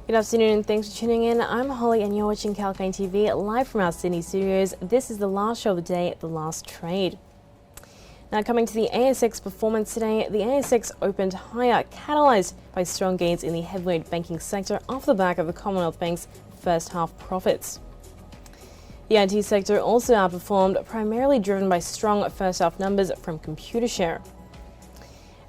Good afternoon and thanks for tuning in. I'm Holly and you're watching Kalkine TV live from our Sydney studios. This is the last show of the day, the last trade. Now coming to the ASX performance today, the ASX opened higher, catalysed by strong gains in the heavyweight banking sector off the back of the Commonwealth Bank's first half profits. The IT sector also outperformed, primarily driven by strong first half numbers from Computershare.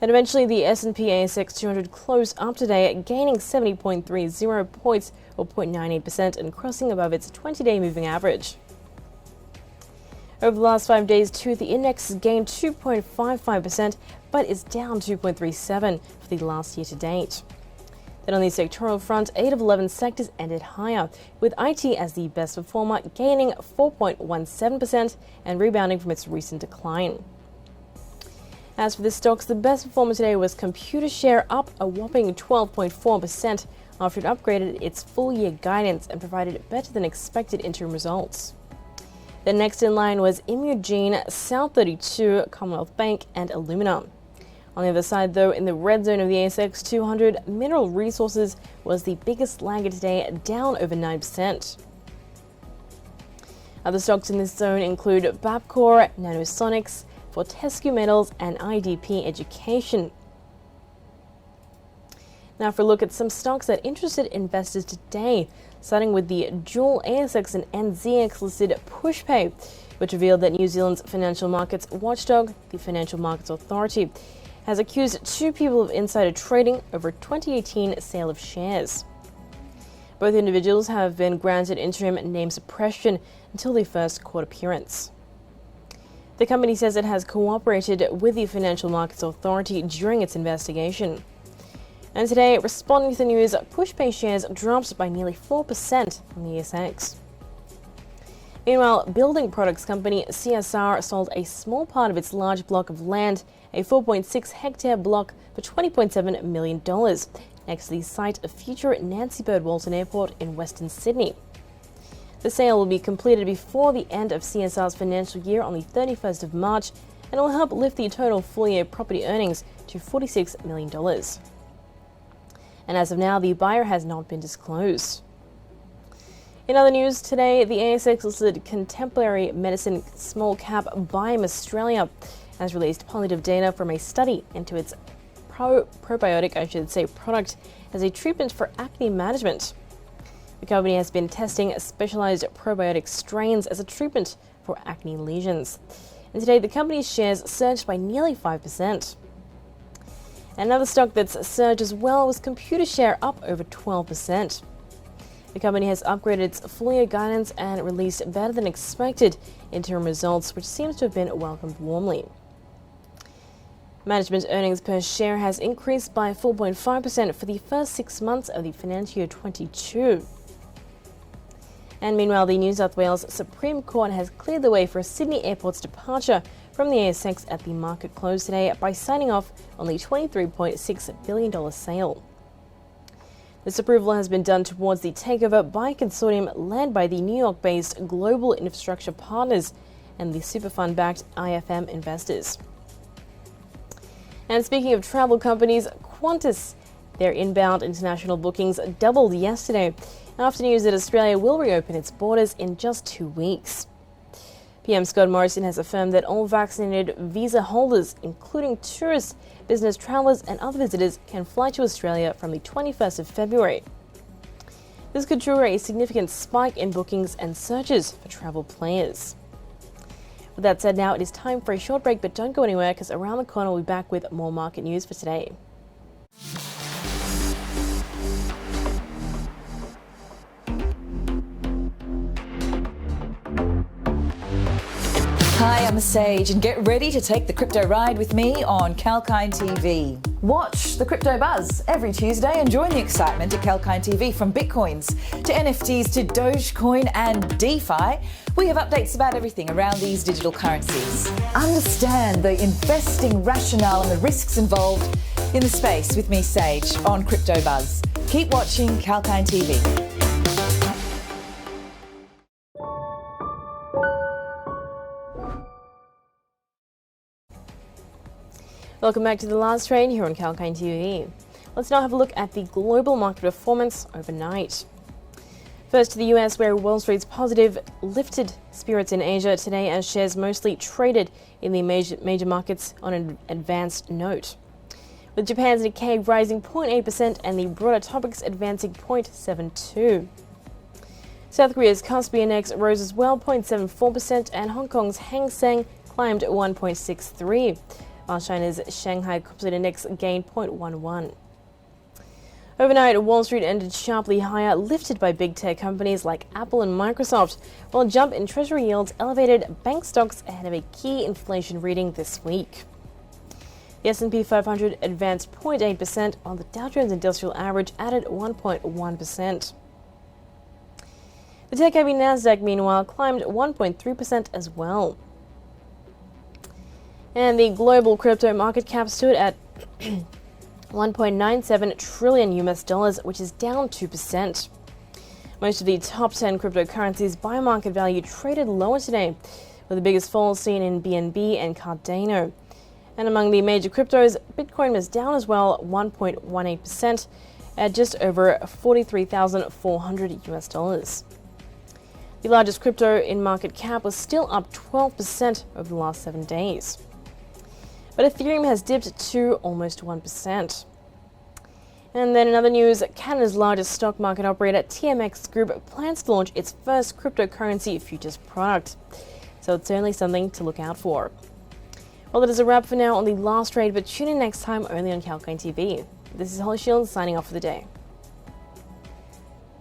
And eventually the S&P ASX 200 closed up today, gaining 70.30 points or 0.98% and crossing above its 20-day moving average. Over the last 5 days too, the index has gained 2.55% but is down 2.37% for the last year to date. Then on the sectoral front, 8 of 11 sectors ended higher, with IT as the best performer, gaining 4.17% and rebounding from its recent decline. As for the stocks, the best performer today was Computershare, up a whopping 12.4% after it upgraded its full-year guidance and provided better than expected interim results. The next in line was Imugene, South32, Commonwealth Bank and Illumina. On the other side though, in the red zone of the ASX 200, Mineral Resources was the biggest laggard today, down over 9%. Other stocks in this zone include Bapcor, Nanosonics, Fortescue Metals and IDP Education. Now for a look at some stocks that interested investors today, starting with the dual ASX and NZX listed Pushpay, which revealed that New Zealand's financial markets watchdog, the Financial Markets Authority, has accused 2 people of insider trading over a 2018 sale of shares. Both individuals have been granted interim name suppression until their first court appearance. The company says it has cooperated with the Financial Markets Authority during its investigation. And today, responding to the news, Pushpay shares dropped by nearly 4% on the ASX. Meanwhile, building products company CSR sold a small part of its large block of land, a 4.6 hectare block, for $20.7 million, next to the site of future Nancy Bird Walton Airport in Western Sydney. The sale will be completed before the end of CSR's financial year on the 31st of March and will help lift the total full-year property earnings to $46 million. And as of now, the buyer has not been disclosed. In other news today, the ASX-listed Contemporary Medicine Small Cap Biome Australia has released positive data from a study into its probiotic product as a treatment for acne management. The company has been testing specialized probiotic strains as a treatment for acne lesions. And today, the company's shares surged by nearly 5%. Another stock that's surged as well was Computershare, up over 12%. The company has upgraded its full-year guidance and released better than expected interim results, which seems to have been welcomed warmly. Management earnings per share has increased by 4.5% for the first 6 months of the financial year 22. And meanwhile, the New South Wales Supreme Court has cleared the way for Sydney Airport's departure from the ASX at the market close today by signing off on the $23.6 billion sale. This approval has been done towards the takeover by a consortium led by the New York-based Global Infrastructure Partners and the superfund-backed IFM investors. And speaking of travel companies, Qantas, their inbound international bookings doubled yesterday after news that Australia will reopen its borders in just 2 weeks. PM Scott Morrison has affirmed that all vaccinated visa holders, including tourists, business travellers and other visitors, can fly to Australia from the 21st of February. This could trigger a significant spike in bookings and searches for travel players. With that said, now it is time for a short break, but don't go anywhere because around the corner we'll be back with more market news for today. Hi, I'm Sage, and get ready to take the crypto ride with me on Kalkine TV. Watch the crypto buzz every Tuesday and join the excitement at Kalkine TV. From Bitcoins to NFTs to Dogecoin and DeFi, we have updates about everything around these digital currencies. Understand the investing rationale and the risks involved in the space with me, Sage, on Crypto Buzz. Keep watching Kalkine TV. Welcome back to the last trade here on Kalkine TV. Let's now have a look at the global market performance overnight. First to the US, where Wall Street's positive lifted spirits in Asia today as shares mostly traded in the major markets on an advanced note, with Japan's Nikkei rising 0.8% and the broader topics advancing 0.72%. South Korea's Kospi Index rose as well 0.74%, and Hong Kong's Hang Seng climbed 1.63%, while China's Shanghai Composite Index gained 0.11%. Overnight, Wall Street ended sharply higher, lifted by big tech companies like Apple and Microsoft, while a jump in Treasury yields elevated bank stocks ahead of a key inflation reading this week. The S&P 500 advanced 0.8%, while the Dow Jones Industrial Average added 1.1%. The tech-heavy Nasdaq, meanwhile, climbed 1.3% as well. And the global crypto market cap stood at 1.97 trillion US dollars, which is down 2%. Most of the top 10 cryptocurrencies by market value traded lower today, with the biggest falls seen in BNB and Cardano. And among the major cryptos, Bitcoin was down as well, 1.18% at just over 43,400 US dollars. The largest crypto in market cap was still up 12% over the last 7 days. But Ethereum has dipped to almost 1%. And then in other news, Canada's largest stock market operator, TMX Group, plans to launch its first cryptocurrency futures product. So it's certainly something to look out for. Well, that is a wrap for now on the last trade, but tune in next time only on Kalkine TV. This is Holly Shields signing off for the day.